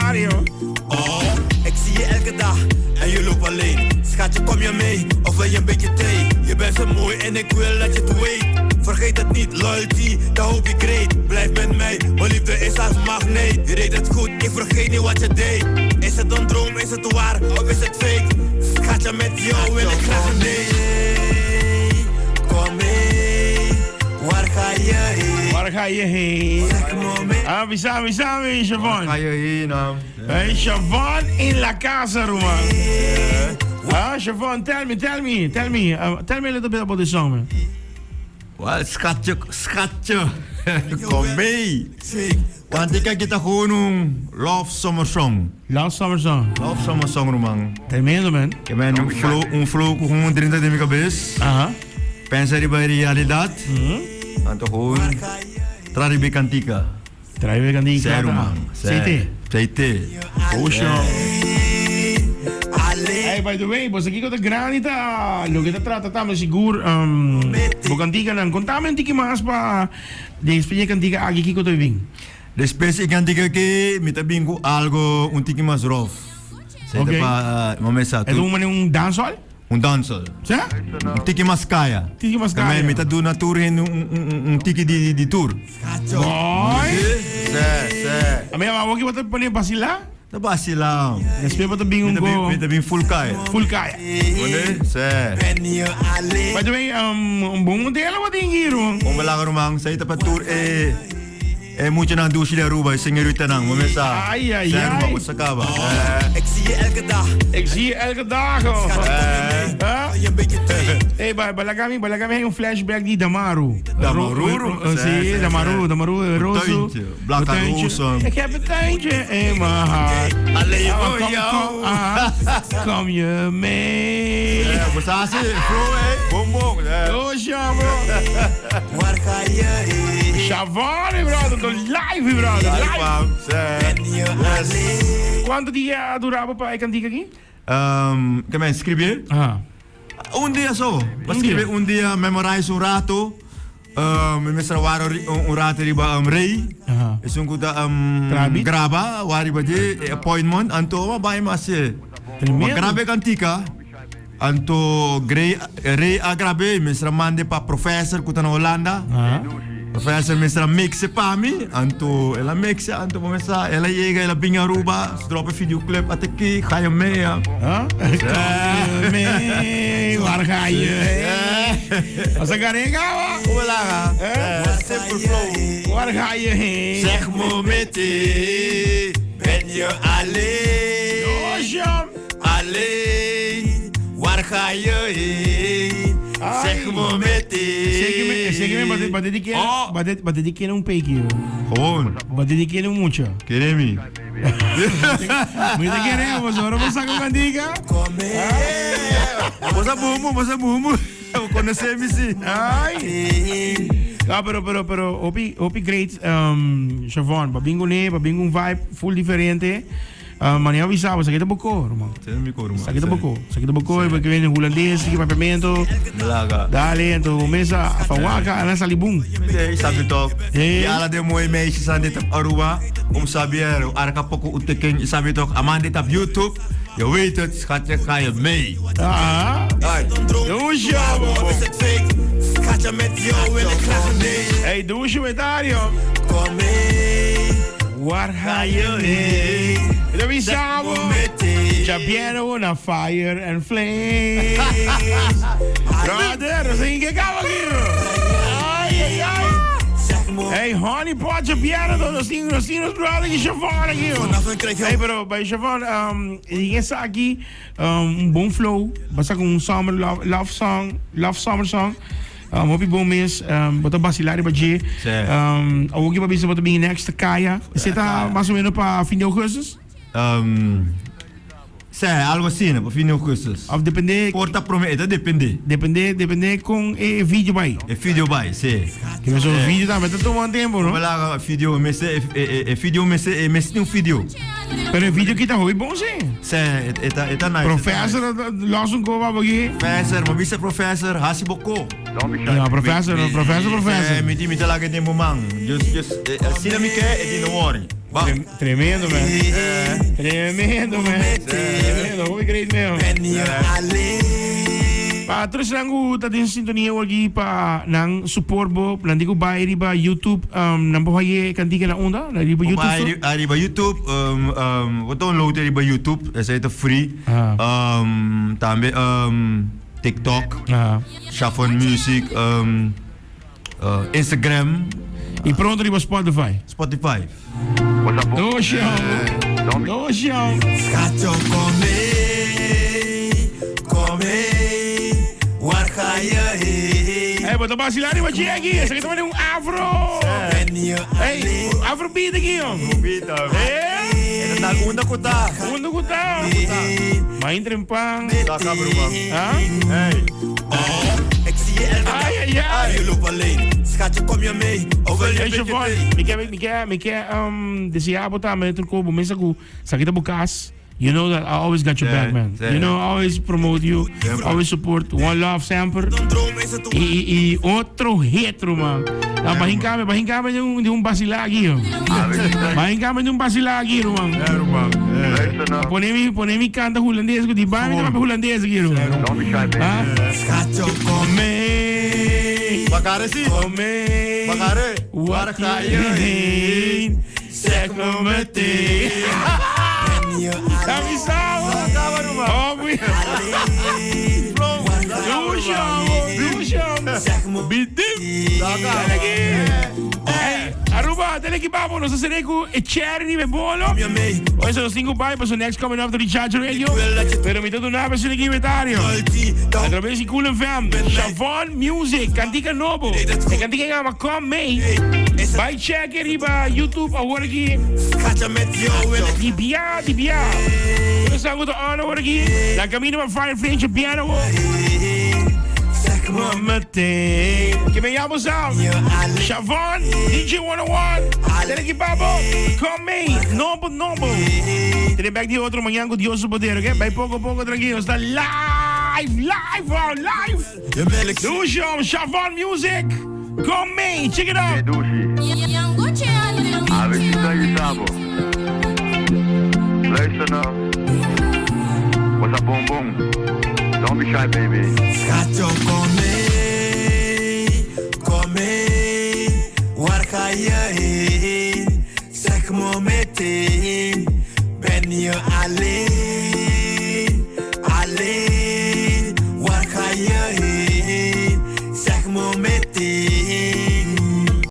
Dario. Oh, ik zie je elke dag en je loopt alleen. Schatje, kom je mee of wil je een beetje thee? Je bent zo mooi en ik wil dat je het weet. Vergeet het niet, loyalty, dat hoop ik great. Blijf met mij, mijn liefde is als magneet. Je deed het goed, ik vergeet niet wat je deed. Is het een droom, is het waar of is het fake? Schatje, met jou wil ik graag een date. Kom mee, waar ga je heen? Waar ga je heen? Zeg me mee. Ah, wie zijn, Siobhan? Waar ga je heen dan? Hey, Siobhan in La Casa, Roman. Siobhan, tell me a little bit about the song. Wel, schatje. Kom mee. Want ik kijk je toch gewoon een love summer song. Love Summer Song. Love summer song, Roman. Tremendo, man. Ik ben een flow gewoon 30 de megabits. Aha. Pensar bij realidad. En toch gewoon tradibe cantica. Trae we die Sei, Roman. CT. Oh, show. Hey, by the way, pues aquí con el granita, lo que te trata estamos seguro, bukantika nang contame un tiki más pa de especie cantica aquí kiko to ving. Después ik cantica que me bingo algo un tiki más rough. Okay. Mamesa. Es un dancehall? Un dancehall. ¿Sí? Un tiki más kaya. Tiki más kaya. Kami me doen na tour in un tiki di tour. Boy. Sí. A mí me va a botar poner basila. Dat was je lang. Después para bingo go. Met de full kaya. Full kaya. Wanneer? Sí. By the way, un bom modelo wat in hier hoor. Om belangrijk man, zei het op tour moet je naar douche de Aruba, señorita nang, momesa. Ai. Ik zie je elke dag. Ik zie je elke dag hoor. Hey, balagami hay un flashback di Damaru. Sì, Damaru, Rosso. Blakka Rosso. Ik heb een tuintje in mijn hart. Alleen voor jou. Kom je mee? Wat staat ze? Vrouw, hé? Bonbon. Oh, Sjavo. Waar ga je heen? Siobhan, brother. Live, brother. Live. Quanto dia durava para cantica aqui? Que me escrever? Un dia só. Escrever un dia, memorize un rato. Mesra waro un rato riba rei. Es un kuda graba wari baje appointment anto ba mas. Grabe cantica. Anto rei agrabe mesra mande pa professor kuta na Holanda. Professor mesra mixe pa mi, anto ela mixe, anto começa, ela chega, ela pinga Aruba, drop een videoclip, ateki, ga je mee ja? Mee, waar ga je? Als ik erin ga, hoe laag? Simple flow. Waar ga je heen? Zeg me meteen, ben je alleen? Alleen, waar ga je heen? Zeg me meteen. Zeg me, wat dit keer een peekje? Gewoon. Wat dit keer een mucho? Keremi. Moet je queremos, ahora vamos a cantica? Vamos a bumu. Conhecemos sim. Ai. Ja, pero opi great, Siobhan, babingo un vibe full diferente. Mania avisava, sakit ang buko, Roman. Sakit ang buko, porque viene holandês, aqui papamento. Dale, então mesa, afawaka, ala salibung. Sabi toch, die alle de mooie meisjes aan dit op Aruba, sabier, arka poko uteking, sabi toch, aman dit op YouTube. Je weet het, schatje, ga je mee. Doe je, is het fake? Schatje, met jou wil ik graag een date. Hey, doe je met Dario. Kom mee. Waar ga je heen? Dat is samen. Chapiano on a fire and flames. Brother, dat is een gekauw hier. Ai. Hey, honey pot, Chapiano, dat is niet brother, je Siobhan hier. Hey, bro, bij Siobhan, hier is aqui, bom flow. Basta com summer love summer song. Hopi bom mês, bota vacilar ba G. Alguém vai pensar bota bem next Kaya. Você tá mais ou menos para fim de agosto? Algo assim, para fim de agosto. Of depende. Porta promete, depende. Depende com vídeo vai. Vídeo vai, sim. Que mas o vídeo tá metendo um tempo, não? Olha, vídeo, mas tem um vídeo. Pero o vídeo que tá ruim bom sim. Tá nice. Professor, nós não go aqui. Professor, mas vice professor, hasiboko. Ja, professor. Me die met de lage tempo man. Just, zie dat me kijken, het is in de worry. Tremendo, man. Tremendo, man. Tremendo. Hoe great, man. Ben je alleen? Pa, terus lang ta din sintonia wagi pa nang support bo, nandi ko ba riba YouTube nang buhaye kanti ka na onda, na riba YouTube. Riba YouTube, wat dan load riba YouTube, dat is het free. Tambe TikTok, Shavon Music, Instagram. E pronto riba Spotify. Spotify. No show. No show. Schatje, kom mee. Kom mee. Waar ga je heen? Hey, wat een silari wat je aquí? Zeg het maar een afro. Ben je Hey, alleen? afro beat aquí, joh. En dan unda kuta. Mundo kuta. Main trempang. Saka bro man. Ha? Hey. Ik zie je elke dag. Ay, ay, ay. Je loopt alleen. Schatje, kom je mee? Of wil je Hey, een beetje Siobhan, thee? Mika, desiabo ta, met truco, bumisa ko, sakita bukas. You know that I always got your back, man. You know, I always promote you, always support. One love, Samper. Een droom is het ook. Y otro hetero, man. Nou, bahin kami yung basilagi, yo. Bahin kami yung basilagi, yo, man. Pone mi kanta Holandese ko, di ba? May kami Holandese, yo. Ha? Schatje, kom mee. Bakare si. Kom mee. Bakare. Waar ga je heen? Zeg me meteen. Ben je Gaan we samen? Oh, we... Doe show. Zeg me Bidim. Hey, Aruba, teleki babo, nos acerco e cherry me bolo. je mee. Hoy se los cinco bypass, so next coming up to Recharge Radio. Pero mi todo nada, se le inventario. A través de Cool FM, Shavon Music, Cantica Nobo. E Cantica Gama, come mee. Vai check riba YouTube, ahora aquí. Schatje, met jou wil ik. Die bia. We zijn goed aan, ahora aquí. La camino met Fire Flames, piano. Zeg me Meteen. Que me llamo Sam. Shavon, DJ 101. Teleki babo, come mee. Nobo. Tiene back die otro mañana con Dios poder, ¿ok? Vai poco tranquilo. Está live. je wil ik. Doe show, Shavon Music. Come mee, check it out. A ver si está guisado. Luister nou. What's up, boom boom? Don't be shy, baby. Schatje, kom mee. Waar ga je heen? Zeg me meteen.